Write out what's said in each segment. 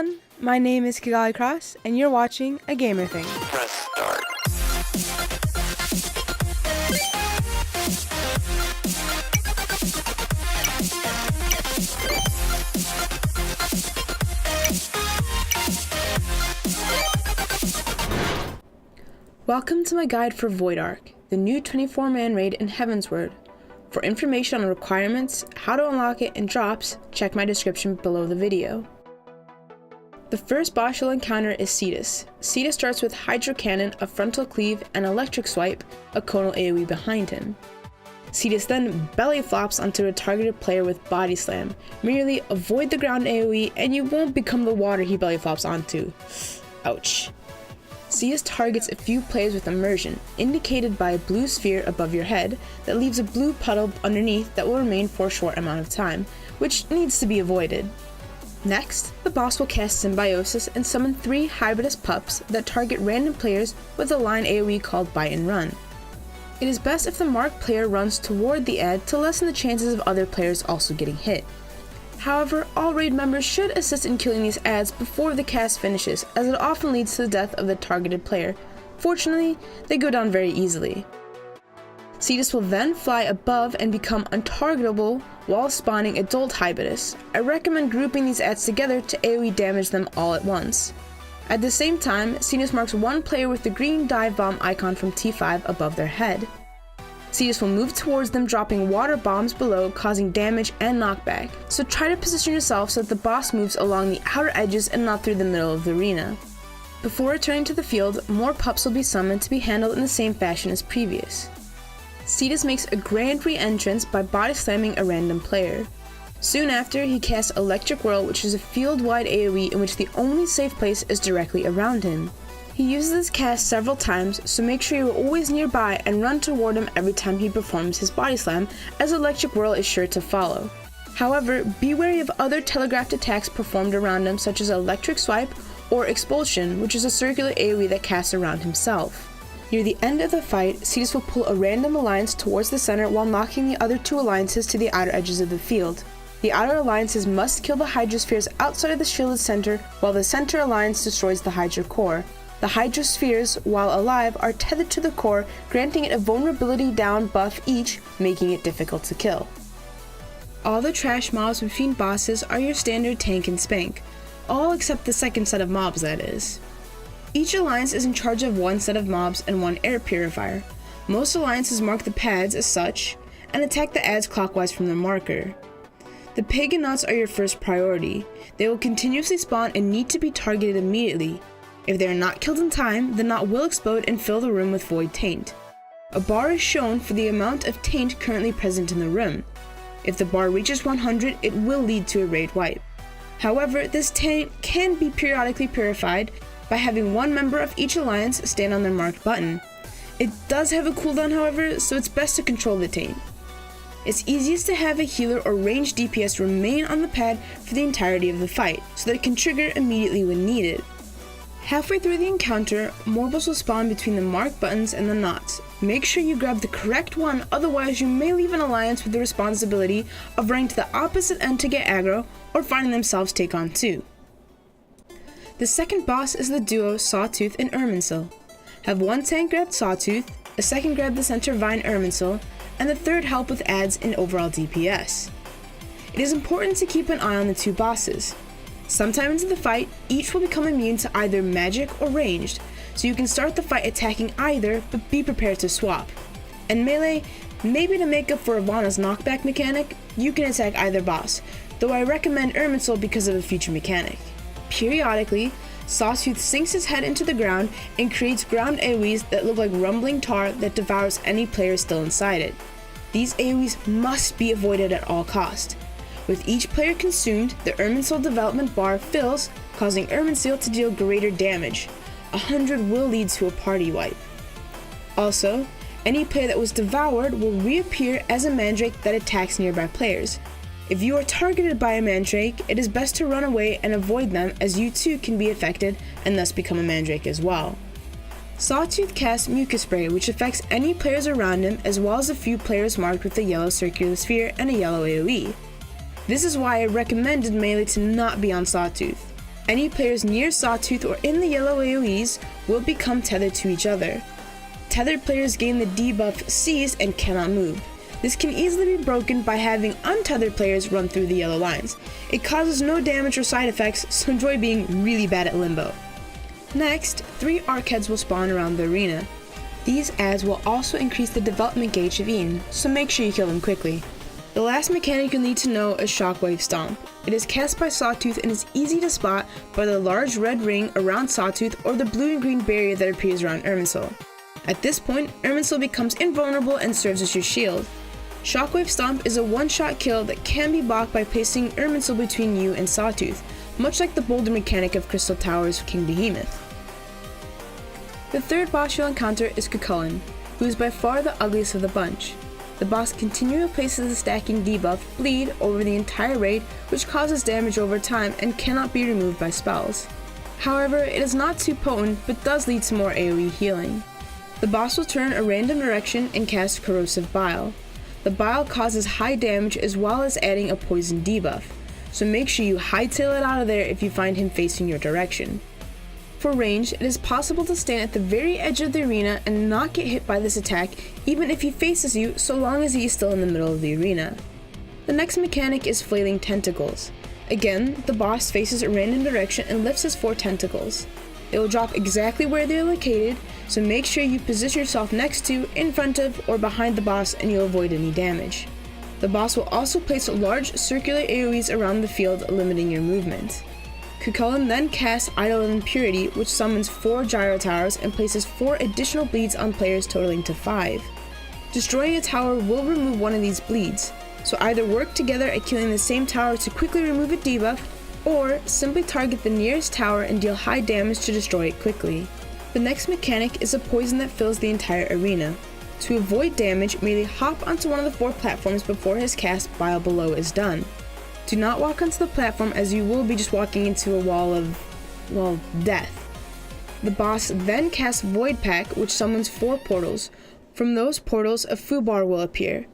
everyone, my name is Cuchulainn, and you're watching A Gamer Thing. Press start. Welcome to my guide for Void Ark, the new 24-man raid in Heavensward. For information on requirements, how to unlock it, and drops, check my description below the video. The first boss you'll encounter is Cetus. Cetus starts with Hydro Cannon, a frontal cleave, and Electric Swipe, a conal AoE behind him. Cetus then belly flops onto a targeted player with Body Slam. Merely avoid the ground AoE and you won't become the water he belly flops onto. Ouch. Cetus targets a few players with Immersion, indicated by a blue sphere above your head that leaves a blue puddle underneath that will remain for a short amount of time, which needs to be avoided. Next, the boss will cast Symbiosis and summon 3 hybridous pups that target random players with a line AoE called Bite and Run. It is best if the marked player runs toward the ad to lessen the chances of other players also getting hit. However, all raid members should assist in killing these ads before the cast finishes, as it often leads to the death of the targeted player. Fortunately, they go down very easily. Cetus will then fly above and become untargetable while spawning adult hybridus. I recommend grouping these ads together to AoE damage them all at once. At the same time, Cetus marks one player with the green dive bomb icon from T5 above their head. Cetus will move towards them, dropping water bombs below, causing damage and knockback, so try to position yourself so that the boss moves along the outer edges and not through the middle of the arena. Before returning to the field, more pups will be summoned to be handled in the same fashion as previous. Cetus makes a grand re-entrance by body slamming a random player. Soon after, he casts Electric Whirl, which is a field-wide AoE in which the only safe place is directly around him. He uses this cast several times, so make sure you are always nearby and run toward him every time he performs his body slam, as Electric Whirl is sure to follow. However, be wary of other telegraphed attacks performed around him, such as Electric Swipe or Expulsion, which is a circular AoE that casts around himself. Near the end of the fight, Cetus will pull a random alliance towards the center while knocking the other 2 alliances to the outer edges of the field. The outer alliances must kill the Hydrospheres outside of the shielded center, while the center alliance destroys the Hydra core. The Hydrospheres, while alive, are tethered to the core, granting it a vulnerability down buff each, making it difficult to kill. All the trash mobs between bosses are your standard tank and spank, all except the second set of mobs, that is. Each alliance is in charge of 1 set of mobs and 1 air purifier. Most alliances mark the pads as such, and attack the ads clockwise from their marker. The pagan knots are your first priority. They will continuously spawn and need to be targeted immediately. If they are not killed in time, the knot will explode and fill the room with void taint. A bar is shown for the amount of taint currently present in the room. If the bar reaches 100, it will lead to a raid wipe. However, this taint can be periodically purified by having 1 member of each alliance stand on their marked button. It does have a cooldown, however, so it's best to control the taint. It's easiest to have a healer or ranged DPS remain on the pad for the entirety of the fight, so that it can trigger immediately when needed. Halfway through the encounter, morbos will spawn between the marked buttons and the knots. Make sure you grab the correct one, otherwise you may leave an alliance with the responsibility of running to the opposite end to get aggro, or finding themselves take on 2. The second boss is the duo Sawtooth and Irminsul. Have 1 tank grab Sawtooth, a second grab the center vine Irminsul, and the third help with adds and overall DPS. It is important to keep an eye on the 2 bosses. Sometime into the fight, each will become immune to either magic or ranged, so you can start the fight attacking either, but be prepared to swap. And melee, maybe to make up for Ivana's knockback mechanic, you can attack either boss, though I recommend Irminsul because of a future mechanic. Periodically, Sawtooth sinks his head into the ground and creates ground AoEs that look like rumbling tar that devours any player still inside it. These AoEs must be avoided at all costs. With each player consumed, the Irminsul development bar fills, causing Irminsul to deal greater damage. 100 will lead to a party wipe. Also, any player that was devoured will reappear as a mandrake that attacks nearby players. If you are targeted by a mandrake, it is best to run away and avoid them, as you too can be affected and thus become a mandrake as well. Sawtooth casts Mucus Spray, which affects any players around him, as well as a few players marked with a yellow circular sphere and a yellow AoE. This is why I recommended melee to not be on Sawtooth. Any players near Sawtooth or in the yellow AoEs will become tethered to each other. Tethered players gain the debuff Seized and cannot move. This can easily be broken by having untethered players run through the yellow lines. It causes no damage or side effects, so enjoy being really bad at limbo. Next, 3 Arc heads will spawn around the arena. These adds will also increase the development gauge of Eden, so make sure you kill them quickly. The last mechanic you'll need to know is Shockwave Stomp. It is cast by Sawtooth and is easy to spot by the large red ring around Sawtooth or the blue and green barrier that appears around Irminsul. At this point, Irminsul becomes invulnerable and serves as your shield. Shockwave Stomp is a one-shot kill that can be blocked by placing Irminsul between you and Sawtooth, much like the boulder mechanic of Crystal Tower's King Behemoth. The third boss you'll encounter is Cuchulainn, who is by far the ugliest of the bunch. The boss continually places the stacking debuff Bleed over the entire raid, which causes damage over time and cannot be removed by spells. However, it is not too potent, but does lead to more AoE healing. The boss will turn a random direction and cast Corrosive Bile. The bile causes high damage as well as adding a poison debuff, so make sure you hightail it out of there if you find him facing your direction. For range, it is possible to stand at the very edge of the arena and not get hit by this attack even if he faces you, so long as he is still in the middle of the arena. The next mechanic is Flailing Tentacles. Again, the boss faces a random direction and lifts his 4 tentacles. It will drop exactly where they are located, so make sure you position yourself next to, in front of, or behind the boss and you'll avoid any damage. The boss will also place large circular AoEs around the field, limiting your movement. Cuchulainn then casts Idol of Impurity, which summons 4 Gyro Towers and places 4 additional bleeds on players, totaling to 5. Destroying a tower will remove one of these bleeds, so either work together at killing the same tower to quickly remove a debuff, or simply target the nearest tower and deal high damage to destroy it quickly. The next mechanic is a poison that fills the entire arena. To avoid damage, Melee hop onto one of the 4 platforms before his cast Bile Below is done. Do not walk onto the platform, as you will be just walking into a wall of, well, death. The boss then casts Void Pack, which summons 4 portals. From those portals, a foobar will appear.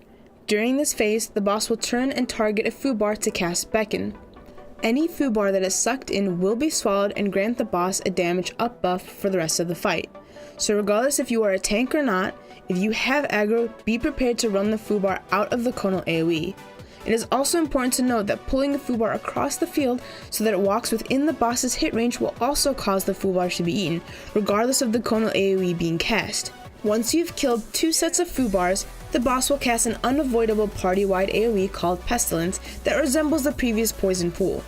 During this phase, the boss will turn and target a foobar to cast Beckon. Any foobar that is sucked in will be swallowed and grant the boss a damage up buff for the rest of the fight. So regardless if you are a tank or not, if you have aggro, be prepared to run the foobar out of the conal AoE. It is also important to note that pulling the foobar across the field so that it walks within the boss's hit range will also cause the foobar to be eaten, regardless of the conal AoE being cast. Once you've killed 2 sets of foobars, the boss will cast an unavoidable party-wide AoE called Pestilence that resembles the previous poison pool.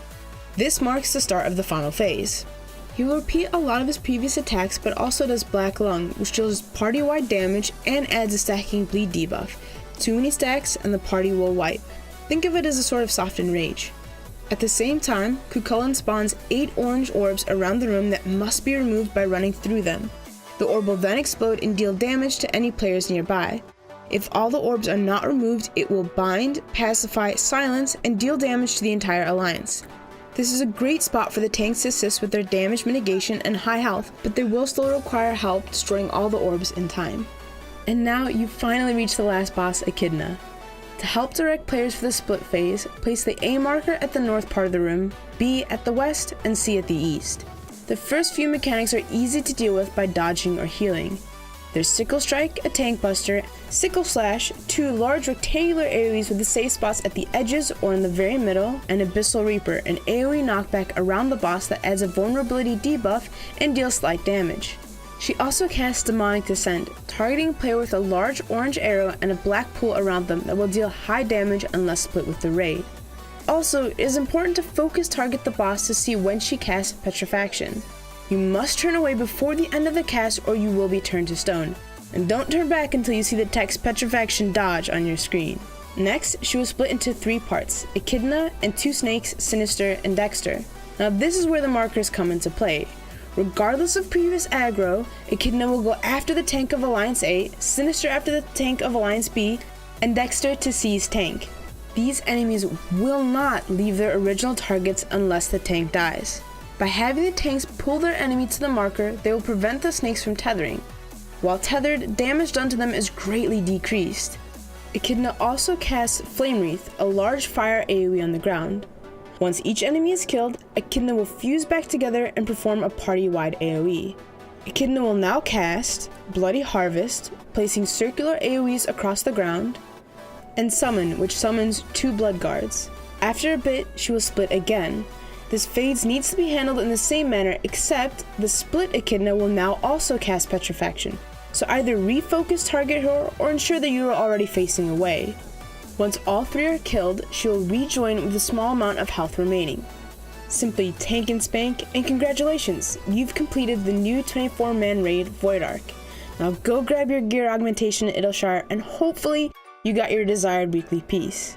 This marks the start of the final phase. He will repeat a lot of his previous attacks, but also does Black Lung, which deals party-wide damage and adds a stacking bleed debuff. Too many stacks and the party will wipe. Think of it as a sort of softened rage. At the same time, Cuchulainn spawns 8 orange orbs around the room that must be removed by running through them. The orb will then explode and deal damage to any players nearby. If all the orbs are not removed, it will bind, pacify, silence, and deal damage to the entire alliance. This is a great spot for the tanks to assist with their damage mitigation and high health, but they will still require help destroying all the orbs in time. And now you finally reach the last boss, Echidna. To help direct players for the split phase, place the A marker at the north part of the room, B at the west, and C at the east. The first few mechanics are easy to deal with by dodging or healing. There's Sickle Strike, a tank buster, Sickle Slash, 2 large rectangular AoEs with the safe spots at the edges or in the very middle, and Abyssal Reaper, an AoE knockback around the boss that adds a vulnerability debuff and deals slight damage. She also casts Demonic Descent, targeting a player with a large orange arrow and a black pool around them that will deal high damage unless split with the raid. Also, it is important to focus target the boss to see when she casts Petrifaction. You must turn away before the end of the cast or you will be turned to stone. And don't turn back until you see the text Petrifaction Dodge on your screen. Next, she will split into 3 parts, Echidna and 2 snakes, Sinister and Dexter. Now this is where the markers come into play. Regardless of previous aggro, Echidna will go after the tank of Alliance A, Sinister after the tank of Alliance B, and Dexter to C's tank. These enemies will not leave their original targets unless the tank dies. By having the tanks pull their enemy to the marker, they will prevent the snakes from tethering. While tethered, damage done to them is greatly decreased. Echidna also casts Flame Wreath, a large fire AoE on the ground. Once each enemy is killed, Echidna will fuse back together and perform a party-wide AoE. Echidna will now cast Bloody Harvest, placing circular AoEs across the ground, and Summon, which summons 2 Blood Guards. After a bit, she will split again. This phase needs to be handled in the same manner, except the split Echidna will now also cast Petrifaction, so either refocus target her or ensure that you are already facing away. Once all 3 are killed, she will rejoin with a small amount of health remaining. Simply tank and spank, and congratulations, you've completed the new 24-man raid Void Ark. Now go grab your gear augmentation in Idleshire, and hopefully you got your desired weekly piece.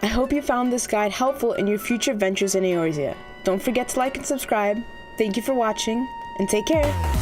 I hope you found this guide helpful in your future ventures in Eorzea. Don't forget to like and subscribe. Thank you for watching, and take care!